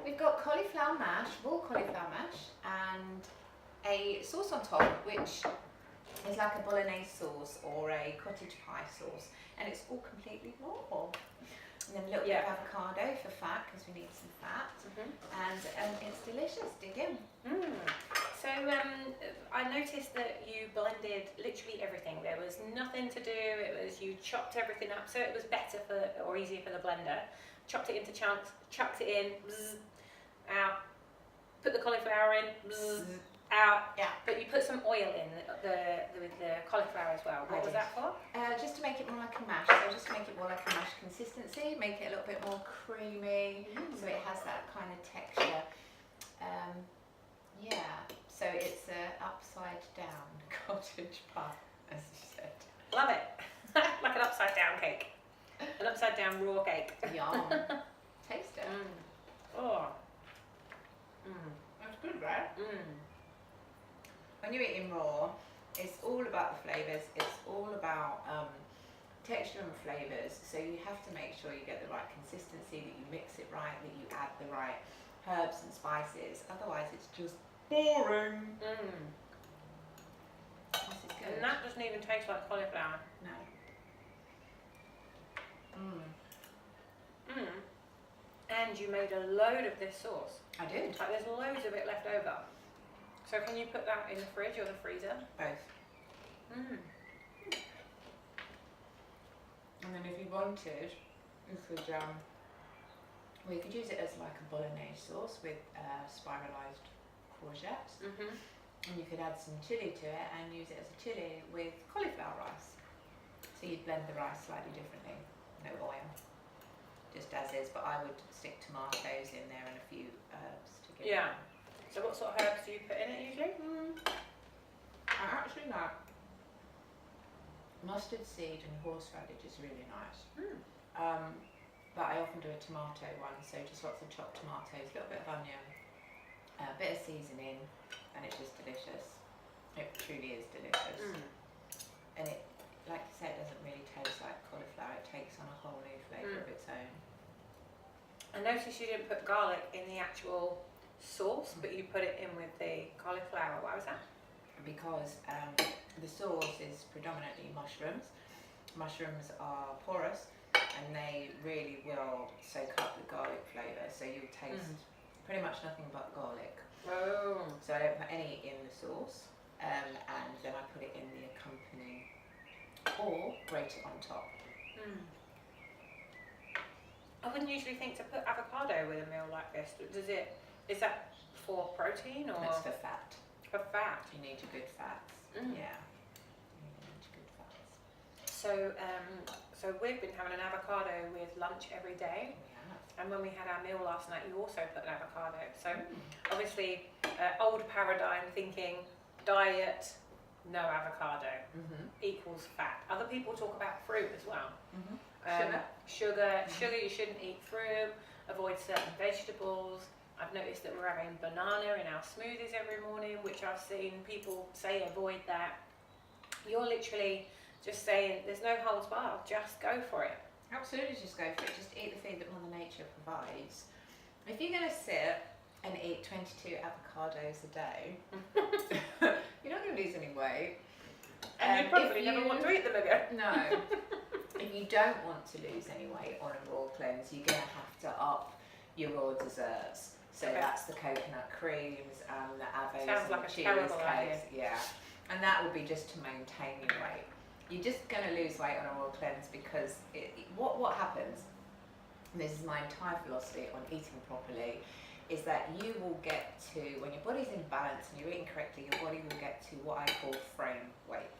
we've got cauliflower mash, raw cauliflower mash, and a sauce on top, which is like a bolognese sauce or a cottage pie sauce, and it's all completely raw. And then a little bit of avocado for fat, because we need some fat, and it's delicious. Dig in. So I noticed that you blended literally everything. There was nothing to do. It was, you chopped everything up, so it was better or easier for the blender. Chopped it into chunks, chucked it in, bzz, out. Put the cauliflower in, bzz, out. Yeah. But you put some oil in with the cauliflower as well. What was that for? Just to make it more like a mash. So just to make it more like a mash consistency, make it a little bit more creamy, so it has that kind of texture. So it's an upside down cottage pie, as you said. Love it. Like an upside down cake. An upside down raw cake. Yum. Taste it. Oh. That's good, right? When you're eating raw, it's all about the flavours. It's all about texture and flavours. So you have to make sure you get the right consistency, that you mix it right, that you add the right herbs and spices. Otherwise, it's just boring. This is good. And that doesn't even taste like cauliflower. No. And you made a load of this sauce. I did. Like there's loads of it left over. So can you put that in the fridge or the freezer? Both. And then if you wanted, you could you could use it as like a bolognese sauce with spiralised courgettes. And you could add some chilli to it and use it as a chilli with cauliflower rice. So you'd blend the rice slightly differently, no oil, just as is, but I would stick tomatoes in there and a few herbs to give it. So what sort of herbs do you put in it usually? I actually like mustard seed and horseradish is really nice. But I often do a tomato one, so just lots of chopped tomatoes, a little bit of onion, a bit of seasoning, and it's just delicious. It truly is delicious. And it, like you said, doesn't really taste like cauliflower. It takes on a whole new flavour of its own. I noticed you didn't put garlic in the actual sauce, but you put it in with the cauliflower. Why was that? Because the sauce is predominantly mushrooms. Mushrooms are porous and they really will soak up the garlic flavour, so you'll taste pretty much nothing but garlic. So I don't put any in the sauce, and then I put it in the accompanying or grate it on top. I wouldn't usually think to put avocado with a meal like this. Is that for protein or? It's for fat. For fat. You need your good fats. Yeah. You need your good fats. So we've been having an avocado with lunch every day. And when we had our meal last night, you also put an avocado. So obviously, old paradigm thinking, diet, no avocado equals fat. Other people talk about fruit as well. Sugar you shouldn't eat fruit, avoid certain vegetables. I've noticed that we're having banana in our smoothies every morning, which I've seen people say avoid that. You're literally just saying there's no holds barred, just go for it. Absolutely, just go for it. Just eat the food that Mother Nature provides. If you're going to sit and eat 22 avocados a day, you're not going to lose any weight. And you probably never want to eat them again. No. If you don't want to lose any weight on a raw cleanse, you're going to have to up your raw desserts. So that's the coconut creams and the avos and like the cheesecakes. Yeah. And that will be just to maintain your weight. You're just going to lose weight on a raw cleanse because what happens, and this is my entire philosophy on eating properly, is that you will get to, when your body's in balance and you're eating correctly, your body will get to what I call frame weight.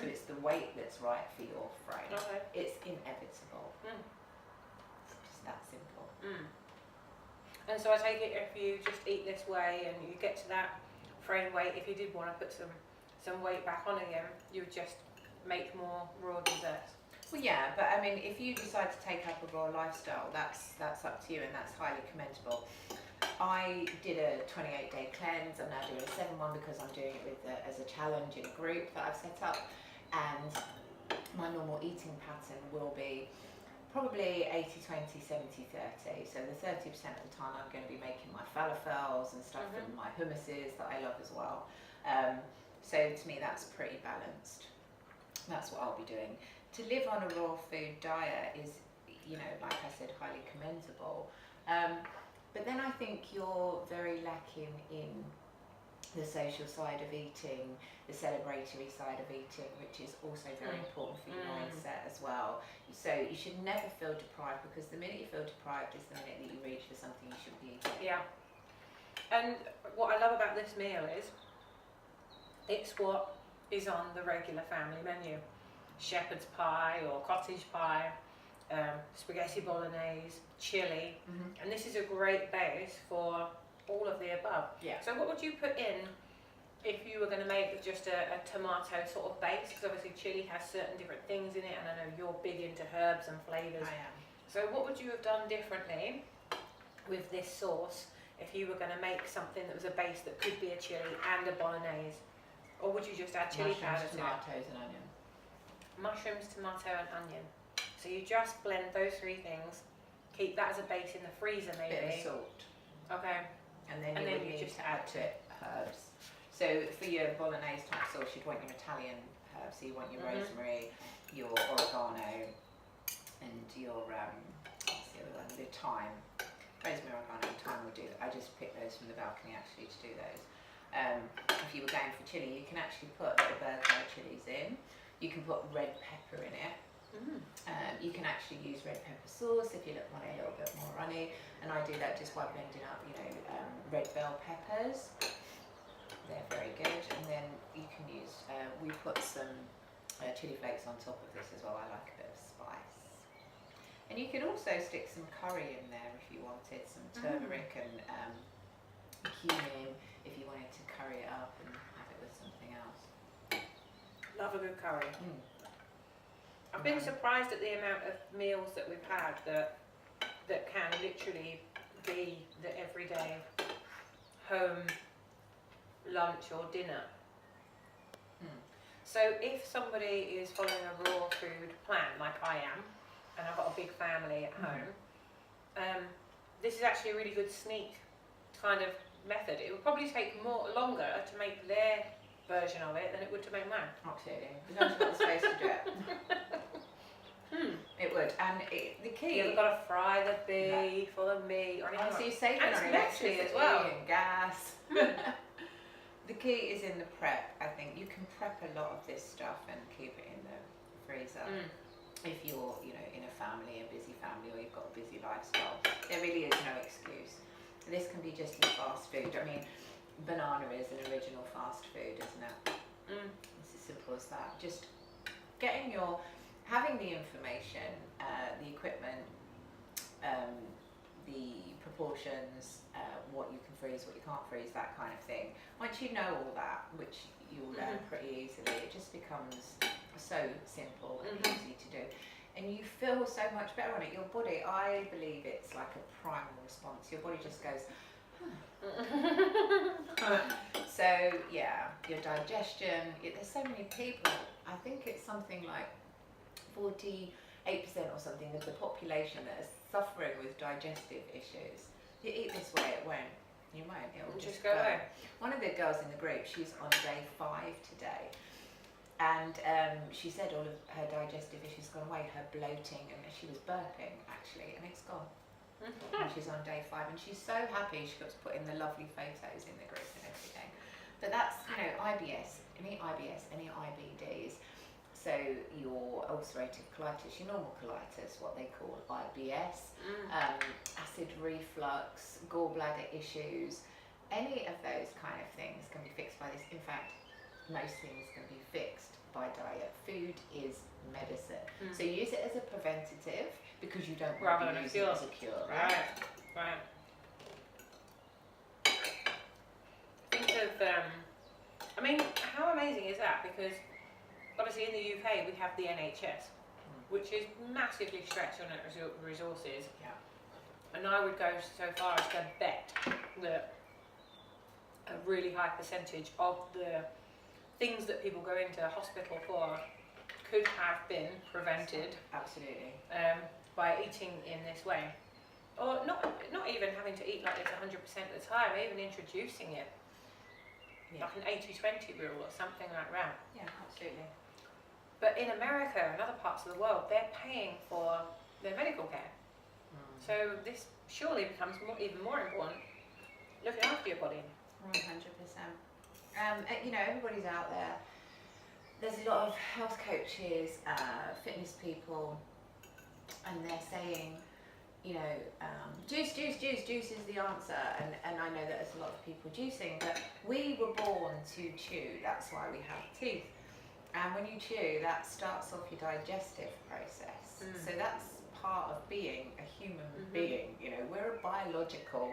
So it's the weight that's right for your frame. It's inevitable. It's just that simple. And so I take it if you just eat this way and you get to that frame weight, if you did want to put some weight back on again, you would just make more raw desserts. Well, yeah, but I mean, if you decide to take up a raw lifestyle, that's up to you, and that's highly commendable. I did a 28-day cleanse. I'm now doing a 7-1 because I'm doing it as a challenge in a group that I've set up, and my normal eating pattern will be probably 80-20, 70-30. So the 30% of the time I'm going to be making my falafels and stuff and my hummuses that I love as well. So to me that's pretty balanced. That's what I'll be doing. To live on a raw food diet is, you know, like I said, highly commendable. But then I think you're very lacking in the social side of eating, the celebratory side of eating, which is also very important for your mindset as well. So you should never feel deprived, because the minute you feel deprived is the minute that you reach for something you should be eating. Yeah. And what I love about this meal is it's what is on the regular family menu. Shepherd's pie or cottage pie, spaghetti bolognese, chili, and this is a great base for all of the above. Yeah. So what would you put in if you were going to make just a tomato sort of base? Because obviously chili has certain different things in it, and I know you're big into herbs and flavours. I am. So what would you have done differently with this sauce if you were going to make something that was a base that could be a chili and a bolognese? Or would you just add chili powder to it? Tomatoes and onion. Mushrooms, tomato and onion. So you just blend those three things, keep that as a base in the freezer maybe. Bit of salt. Okay. And then And you then would you need just to add to it herbs. So for your bolognese type sauce, you'd want your Italian herbs. So you want your rosemary, your oregano, and your what's the other one? The thyme. Rosemary, oregano, and thyme will do. I just picked those from the balcony actually to do those. If you were going for chili, you can actually put little bird's eye chilies in. You can put red pepper in it. You can actually use red pepper sauce if you want it a little bit more runny, and I do that just by blending up, you know, red bell peppers. They're very good, and then you can use. We put some chili flakes on top of this as well. I like a bit of spice, and you could also stick some curry in there if you wanted, some turmeric and cumin if you wanted to curry it up and have it with something else. Love a good curry. I've been surprised at the amount of meals that we've had that can literally be the everyday home lunch or dinner. So if somebody is following a raw food plan like I am, and I've got a big family at home, this is actually a really good sneak kind of method. It would probably take longer to make their version of it than it would to make mine. Absolutely. You don't have got the space to do it. It would, and the key. You haven't got to fry the beef or the meat or anything. So you're saving And on it's messy electricity as well. and gas. The key is in the prep. I think you can prep a lot of this stuff and keep it in the freezer. If you're, you know, in a family, a busy family, or you've got a busy lifestyle, there really is no excuse. This can be just your fast food. I mean, banana is an original fast food, isn't it? It's as simple as that. Just having the information, the equipment, the proportions, what you can freeze, what you can't freeze, that kind of thing. Once you know all that, which you'll learn pretty easily, it just becomes so simple and easy to do. And you feel so much better on it. Your body, I believe it's like a primal response. Your body just goes, So yeah, your digestion, there's so many people, I think it's something like 48% or something of the population that is suffering with digestive issues. You eat this way, it won't. You won't. It'll just go away. One of the girls in the group, she's on day 5 today, and she said all of her digestive issues gone away, her bloating, and she was burping actually, and it's gone. And she's on day 5, and she's so happy. She got to put in the lovely photos in the group and everything. But that's, you know, IBS, any IBDs. So your ulcerative colitis, your normal colitis, what they call IBS, acid reflux, gallbladder issues, any of those kind of things can be fixed by this. In fact, most things can be fixed by diet. Food is medicine. So use it as a preventative because you don't want to use it as a cure. Right. Think of, I mean, how amazing is that? Because obviously in the UK we have the NHS, which is massively stretched on its resources. Yeah. And I would go so far as to bet that a really high percentage of the things that people go into hospital for could have been prevented Absolutely. by eating in this way, or not even having to eat like this 100% of the time, even introducing it, like an 80-20 rule or something like that. Yeah, absolutely. But in America and other parts of the world, they're paying for their medical care. So this surely becomes even more important, looking after your body. 100%. You know, everybody's out there. There's a lot of health coaches, fitness people, and they're saying, you know, juice is the answer. And I know that there's a lot of people juicing, but we were born to chew. That's why we have teeth. And when you chew, that starts off your digestive process. So that's part of being a human being. You know, we're a biological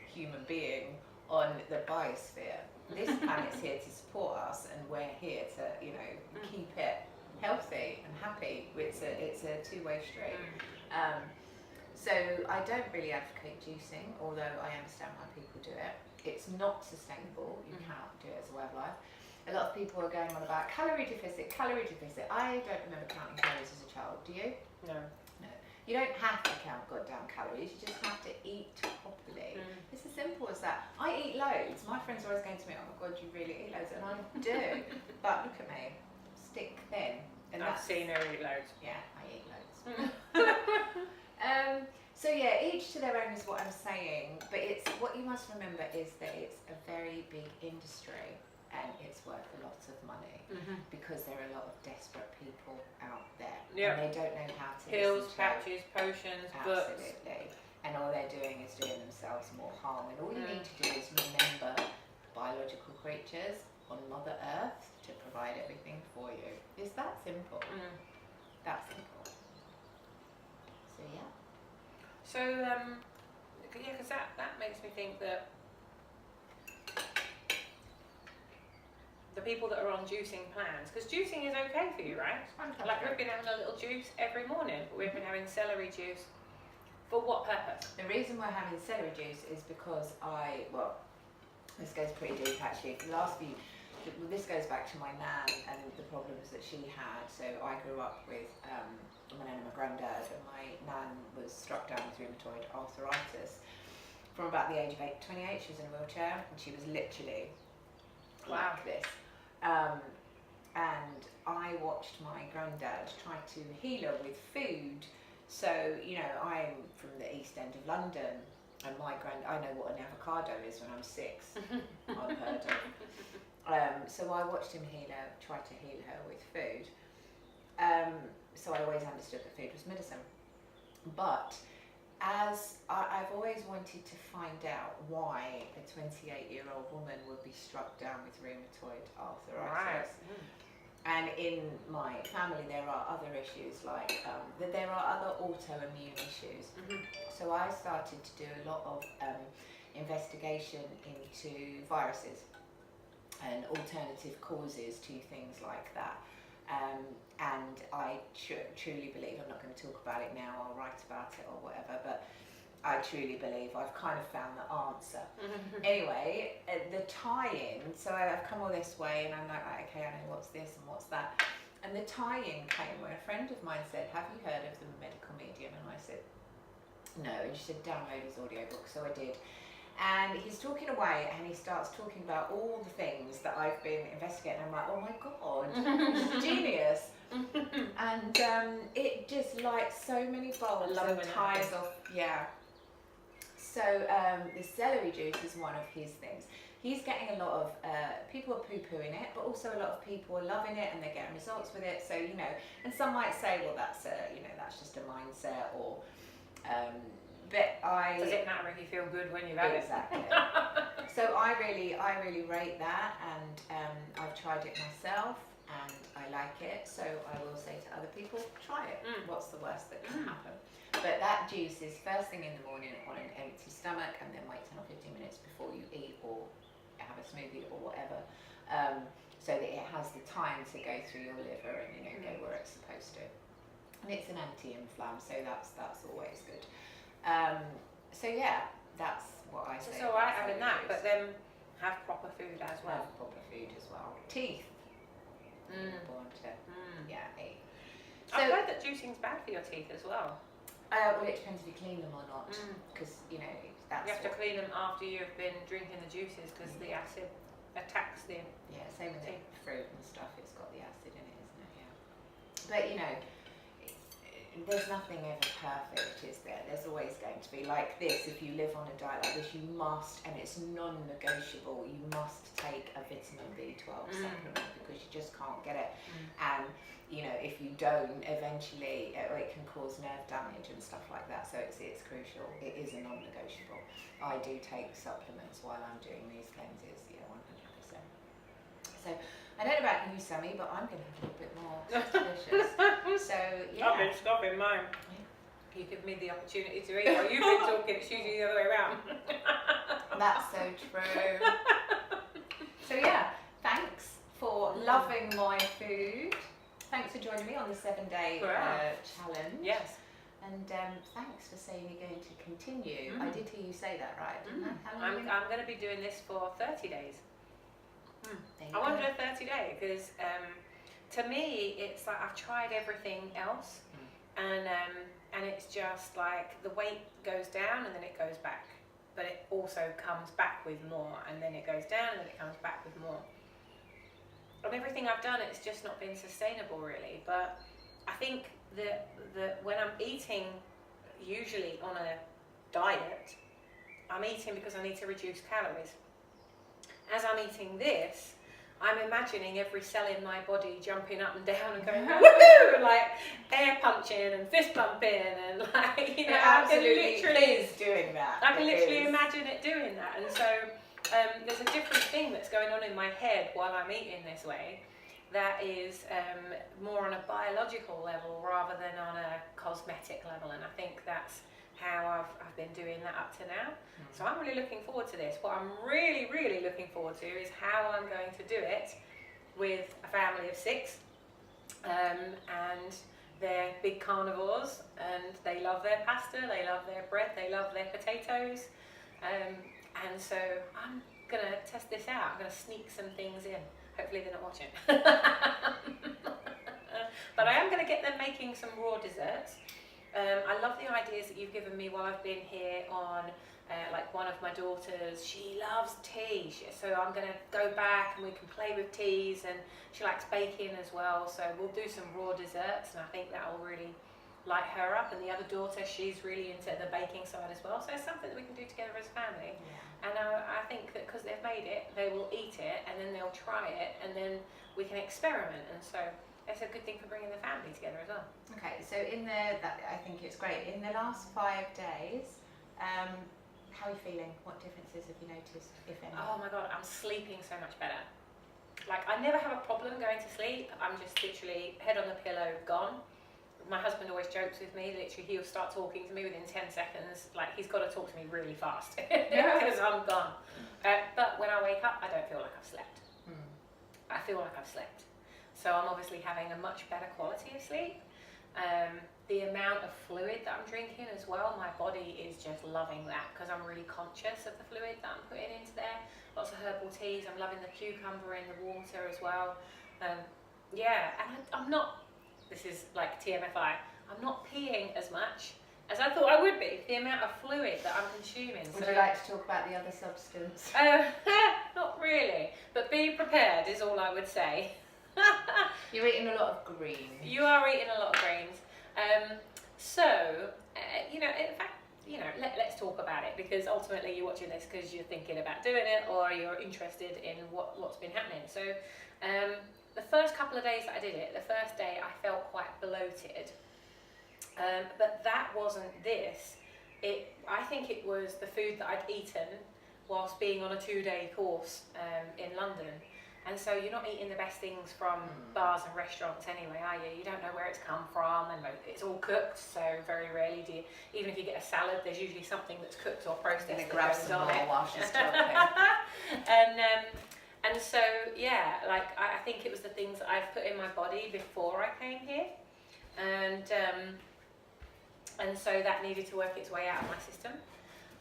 human being on the biosphere. This planet's here to support us, and we're here to, you know, keep it healthy and happy. It's a two-way street. So I don't really advocate juicing, although I understand why people do it. It's not sustainable. You can't do it as a way of life. A lot of people are going on about calorie deficit. I don't remember counting calories as a child. Do you? No. You don't have to count goddamn calories, you just have to eat properly. It's as simple as that. I eat loads. My friends are always going to me, oh my God, you really eat loads. And I do. But look at me, stick thin. And I've seen her eat loads. Yeah, I eat loads. So yeah, each to their own is what I'm saying. But it's what you must remember is that it's a very big industry and it's worth a lot of money because there are a lot of desperate people out there and they don't know how to pills, patches, potions, books. Absolutely. And all they're doing is doing themselves more harm. And all you need to do is remember biological creatures on Mother Earth to provide everything for you. It's that simple. That simple. So yeah. So yeah, because that makes me think that the people that are on juicing plans, because juicing is okay for you, right? Like we've been having a little juice every morning, but we've been having celery juice. For what purpose? The reason we're having celery juice is because this goes pretty deep actually. This goes back to my nan and the problems that she had. So I grew up with my nan and my granddad, and my nan was struck down with rheumatoid arthritis from about the age of 28. She was in a wheelchair and she was literally like this. And I watched my granddad try to heal her with food. So, you know, I'm from the East End of London, and I know what an avocado is when I'm 6. Unheard of. So I watched him try to heal her with food. So I always understood that food was medicine. But as I've always wanted to find out why a 28-year-old woman would be struck down with rheumatoid arthritis. And in my family there are other issues like there are other autoimmune issues. So I started to do a lot of investigation into viruses and alternative causes to things like that. And I truly believe, I'm not going to talk about it now, I'll write about it or whatever, but I truly believe I've kind of found the answer. Anyway, the tie-in, so I've come all this way and I'm like, right, okay, I know what's this and what's that. And the tie-in came when a friend of mine said, have you heard of the medical medium? And I said, no. And she said, download his audiobook. So I did. And he's talking away and he starts talking about all the things that I've been investigating. I'm like, oh my God, this is genius. And it just lights so many bulbs and ties off. Yeah. So the celery juice is one of his things. He's getting a lot of, people are poo-pooing it, but also a lot of people are loving it and they're getting results with it. So, you know, and some might say, well, that's just a mindset or, but does it matter if you feel good when you've had it? Exactly. So I really rate that, and I've tried it myself and I like it. So I will say to other people, try it. What's the worst that can happen? But that juice is first thing in the morning on an empty stomach, and then wait 10 or 15 minutes before you eat or have a smoothie or whatever, so that it has the time to go through your liver and go where it's supposed to. And it's an anti-inflam, so that's always good. So yeah, that's what I say. So I having that, but then have proper food as well. Have proper food as well. Teeth. Born to eat. So, I've heard that juicing's bad for your teeth as well. Well, it depends if you clean them or not, because you know that's. You have to clean them after you've been drinking the juices because the acid attacks the. Yeah, same with the fruit and stuff. It's got the acid in it, isn't it? Yeah. But you know, there's nothing ever perfect, is there? There's always going to be like this. If you live on a diet like this, you must, and it's non-negotiable. You must take a vitamin B12 supplement because you just can't get it. And you know, if you don't, eventually it can cause nerve damage and stuff like that. So it's crucial. It is a non-negotiable. I do take supplements while I'm doing these cleanses. Yeah, 100%. So I don't know about you, Sammy, but I'm going to have a little bit more. It's delicious. So yeah. I've been stopping mine. You give me the opportunity to eat while you've been talking. It's usually the other way around. That's so true. So yeah, thanks for loving my food. Thanks for joining me on the 7-day challenge. Yes. And thanks for saying you're going to continue. I did hear you say that, right? Didn't I? How long I'm going to be doing this for 30 days. I go. want to do a 30-day because to me it's like I've tried everything else and it's just like the weight goes down and then it goes back, but it also comes back with more, and then it goes down and then it comes back with more. And everything I've done, it's just not been sustainable really. But I think that when I'm eating, usually on a diet, I'm eating because I need to reduce calories. As I'm eating this, I'm imagining every cell in my body jumping up and down and going woohoo, like air punching and fist bumping and like, you know, I can literally doing that. I can literally imagine it doing that. And so there's a different thing that's going on in my head while I'm eating this way that is more on a biological level rather than on a cosmetic level, and I think that's how I've been doing that up to now. So I'm really looking forward to this. What I'm really looking forward to is how I'm going to do it with a family of 6, and they're big carnivores and they love their pasta, they love their bread, they love their potatoes, and so I'm gonna test this out. I'm gonna sneak some things in. Hopefully they're not watching. But I am gonna get them making some raw desserts. I love the ideas that you've given me while I've been here on like one of my daughters, she loves tea, so I'm going to go back and we can play with teas, and she likes baking as well, so we'll do some raw desserts and I think that will really light her up. And the other daughter, she's really into the baking side as well, so it's something that we can do together as a family. And I think that because they've made it, they will eat it and then they'll try it and then we can experiment, and so it's a good thing for bringing the family together as well. Okay, so I think it's great. In the last 5 days, how are you feeling? What differences have you noticed, if any? Oh my God, I'm sleeping so much better. Like, I never have a problem going to sleep. I'm just literally head on the pillow, gone. My husband always jokes with me, literally he'll start talking to me within 10 seconds. Like, he's got to talk to me really fast because I'm gone. But when I wake up, I don't feel like I've slept. I feel like I've slept. So I'm obviously having a much better quality of sleep. The amount of fluid that I'm drinking as well, my body is just loving that because I'm really conscious of the fluid that I'm putting into there. Lots of herbal teas. I'm loving the cucumber in the water as well. Yeah, and I'm not, this is like TMFI, I'm not peeing as much as I thought I would be. The amount of fluid that I'm consuming. Would you like to talk about the other substance? Not really, but be prepared is all I would say. You're eating a lot of greens. You are eating a lot of greens. You know, in fact, you know, let's talk about it, because ultimately you're watching this because you're thinking about doing it or you're interested in what's been happening. So the first couple of days that I did it, the first day I felt quite bloated, but that wasn't this. I think it was the food that I'd eaten whilst being on a 2-day course in London. And so you're not eating the best things from bars and restaurants anyway, are you? You don't know where it's come from, and it's all cooked, so very rarely do you, even if you get a salad, there's usually something that's cooked or processed. And grab some more while she's talking. And so, yeah, like I think it was the things that I've put in my body before I came here, and so that needed to work its way out of my system.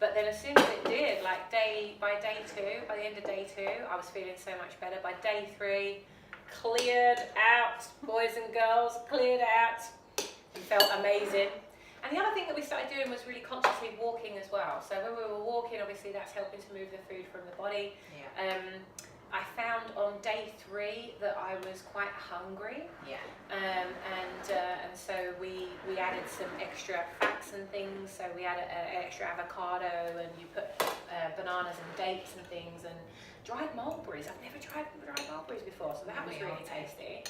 But then as soon as it did, like by the end of day 2, I was feeling so much better. By day 3, cleared out, boys and girls, cleared out, and felt amazing. And the other thing that we started doing was really consciously walking as well. So when we were walking, obviously that's helping to move the food from the body. Yeah. I found on day 3 that I was quite hungry. Yeah. And so we added some extra fats and things. So we added an extra avocado, and you put bananas and dates and things, and dried mulberries. I've never tried dried mulberries before, so that was really tasty.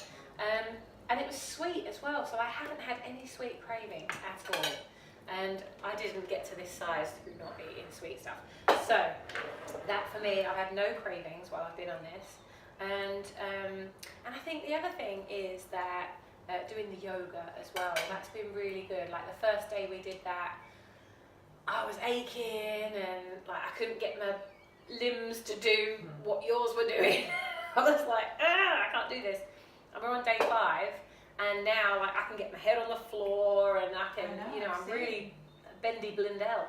And it was sweet as well, so I haven't had any sweet cravings at all. And I didn't get to this size through not eating sweet stuff. So that for me, I've had no cravings while I've been on this. And I think the other thing is that doing the yoga as well, that's been really good. Like the first day we did that, I was aching and like I couldn't get my limbs to do what yours were doing. I was like, I can't do this. And we're on day 5, and now like I can get my head on the floor, and I can, I'm really bendy Blindell.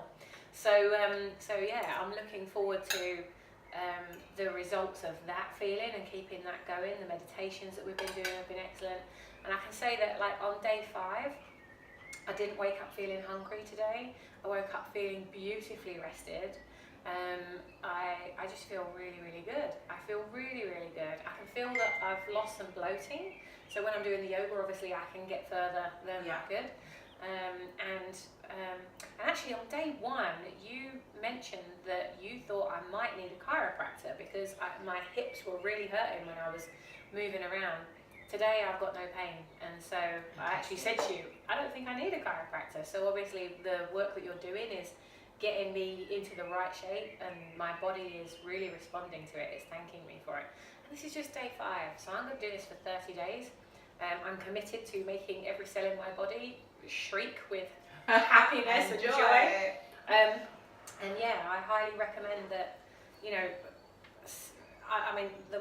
So yeah, I'm looking forward to the results of that feeling and keeping that going. The meditations that we've been doing have been excellent, and I can say that like on day 5, I didn't wake up feeling hungry today. I woke up feeling beautifully rested. I just feel really, really good. I feel really, really good. I can feel that I've lost some bloating. So when I'm doing the yoga, obviously I can get further than that good. And actually on day 1, you mentioned that you thought I might need a chiropractor because my hips were really hurting when I was moving around. Today I've got no pain, and so I actually said to you, I don't think I need a chiropractor. So obviously the work that you're doing is getting me into the right shape, and my body is really responding to it. It's thanking me for it. And this is just day 5, so I'm going to do this for 30 days. I'm committed to making every cell in my body shriek with happiness and joy. And yeah, I highly recommend that,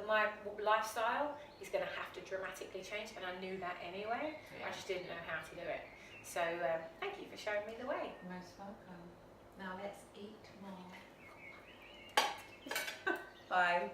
my lifestyle is going to have to dramatically change, and I knew that anyway. Yeah. I just didn't know how to do it. So thank you for showing me the way. Most welcome. Now let's eat more. Bye.